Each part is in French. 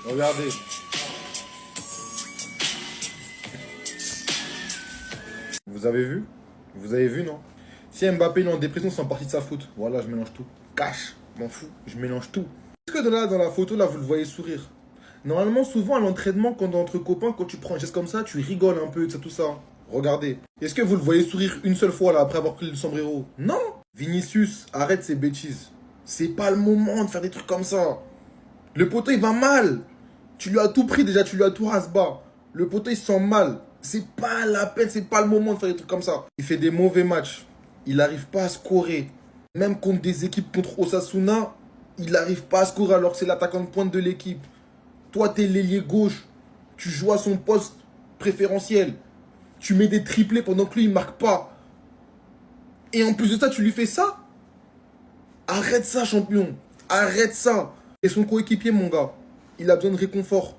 Regardez. Vous avez vu? Vous avez vu, non? Si Mbappé il est en dépression, c'est en partie de sa faute. Voilà, je mélange tout. Cash, m'en fous, je mélange tout. Est-ce que dans la photo, là, vous le voyez sourire? Normalement, souvent à l'entraînement, quand entre copains, quand tu prends un geste comme ça, tu rigoles un peu, tout ça. Regardez. Est-ce que vous le voyez sourire une seule fois, là, après avoir pris le sombrero? Non! Vinicius, arrête ces bêtises. C'est pas le moment de faire des trucs comme ça. Le poteau, il va mal. Tu lui as tout pris déjà, tu lui as tout rasbas. Le poteau, il se sent mal. C'est pas la peine, c'est pas le moment de faire des trucs comme ça. Il fait des mauvais matchs. Il n'arrive pas à scorer. Même contre des équipes contre Osasuna, il n'arrive pas à scorer alors que c'est l'attaquant de pointe de l'équipe. Toi, t'es l'ailier gauche. Tu joues à son poste préférentiel. Tu mets des triplés pendant que lui, il marque pas. Et en plus de ça, tu lui fais ça? Arrête ça, champion. Arrête ça. Et son coéquipier, mon gars, il a besoin de réconfort.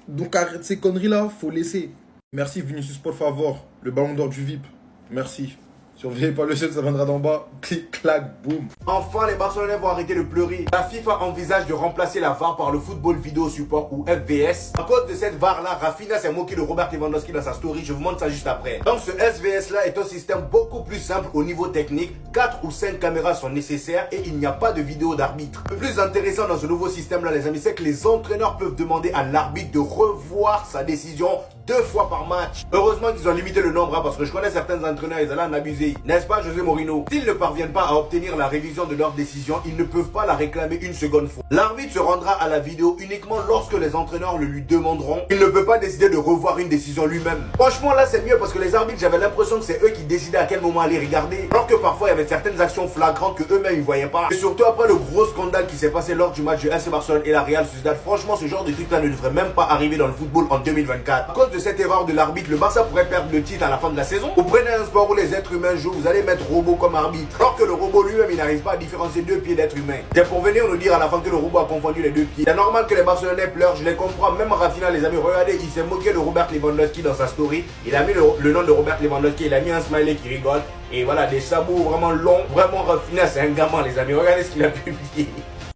Donc arrête ces conneries-là, faut laisser. Merci Vinicius, por favor. Le ballon d'or du VIP. Merci. Surveillez pas le ciel, ça viendra d'en bas. Clic, clac, boum. Enfin, les Barcelonais vont arrêter de pleurer. La FIFA envisage de remplacer la VAR par le football vidéo support ou FVS. À cause de cette VAR-là, Rafinha s'est moqué de Robert Lewandowski dans sa story. Je vous montre ça juste après. Donc, ce SVS-là est un système beaucoup plus simple au niveau technique. 4 ou 5 caméras sont nécessaires et il n'y a pas de vidéo d'arbitre. Le plus intéressant dans ce nouveau système-là, les amis, c'est que les entraîneurs peuvent demander à l'arbitre de revoir sa décision 2 fois par match. Heureusement qu'ils ont limité le nombre, parce que je connais certains entraîneurs, ils allaient en abuser. N'est-ce pas, José Mourinho? S'ils ne parviennent pas à obtenir la révision de leur décision, ils ne peuvent pas la réclamer une seconde fois. L'arbitre se rendra à la vidéo uniquement lorsque les entraîneurs le lui demanderont. Il ne peut pas décider de revoir une décision lui-même. Franchement, là, c'est mieux parce que les arbitres, j'avais l'impression que c'est eux qui décidaient à quel moment aller regarder. Alors que parfois, il y avait certaines actions flagrantes que eux-mêmes, ils voyaient pas. Et surtout après le gros scandale qui s'est passé lors du match de FC Barcelone et la Real Sociedad, franchement, ce genre de truc-là ne devrait même pas arriver dans le football en 2024. À cause de cette erreur de l'arbitre, le Barça pourrait perdre le titre à la fin de la saison. Vous prenez un sport où les êtres humains jouent, vous allez mettre robot comme arbitre. Alors que le robot lui-même, il n'arrive pas à différencier 2 pieds d'être humain. C'est pour venir nous dire à la fin que le robot a confondu les 2 pieds. C'est normal que les Barcelonais pleurent, je les comprends. Même Rafinha, les amis, regardez, il s'est moqué de Robert Lewandowski dans sa story. Il a mis le nom de Robert Lewandowski, il a mis un smiley qui rigole. Et voilà, des sabots vraiment longs. Vraiment, Rafinha, c'est un gamin, les amis. Regardez ce qu'il a publié.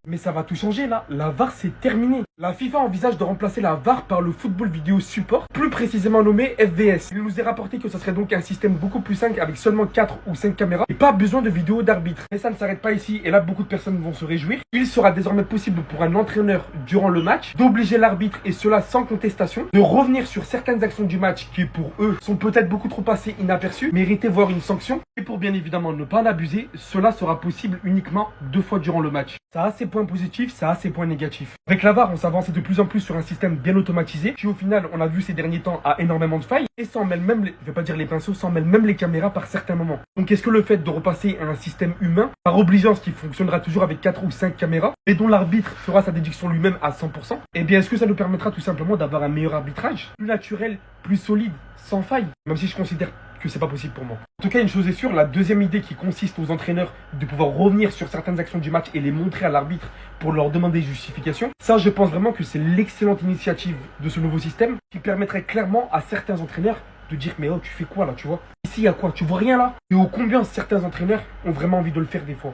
Mais ça va tout changer là, la VAR c'est terminé. La FIFA envisage de remplacer la VAR par le football vidéo support, plus précisément nommé FVS. Il nous est rapporté que ce serait donc un système beaucoup plus simple avec seulement 4 ou 5 caméras et pas besoin de vidéo d'arbitre. Mais ça ne s'arrête pas ici et là beaucoup de personnes vont se réjouir. Il sera désormais possible pour un entraîneur durant le match d'obliger l'arbitre, et cela sans contestation, de revenir sur certaines actions du match qui pour eux sont peut-être beaucoup trop passées inaperçues, méritaient voire une sanction. Et pour bien évidemment ne pas en abuser, cela sera possible uniquement 2 fois durant le match. Ça a ses points positifs, ça a ses points négatifs. Avec la VAR, on s'avance de plus en plus sur un système bien automatisé qui au final, on a vu ces derniers temps, a énormément de failles et s'en mêle même, je vais pas dire les pinceaux, s'en mêle même les caméras par certains moments. Donc est-ce que le fait de repasser à un système humain, par obligeance qui fonctionnera toujours avec 4 ou 5 caméras et dont l'arbitre fera sa déduction lui-même à 100%, eh bien est-ce que ça nous permettra tout simplement d'avoir un meilleur arbitrage, plus naturel, plus solide, sans faille, même si je considère que c'est pas possible pour moi. En tout cas, une chose est sûre, la deuxième idée qui consiste aux entraîneurs de pouvoir revenir sur certaines actions du match et les montrer à l'arbitre pour leur demander justification, ça je pense vraiment que c'est l'excellente initiative de ce nouveau système qui permettrait clairement à certains entraîneurs de dire mais oh tu fais quoi là, tu vois? Ici il y a quoi? Tu vois rien là? Et ô combien certains entraîneurs ont vraiment envie de le faire des fois.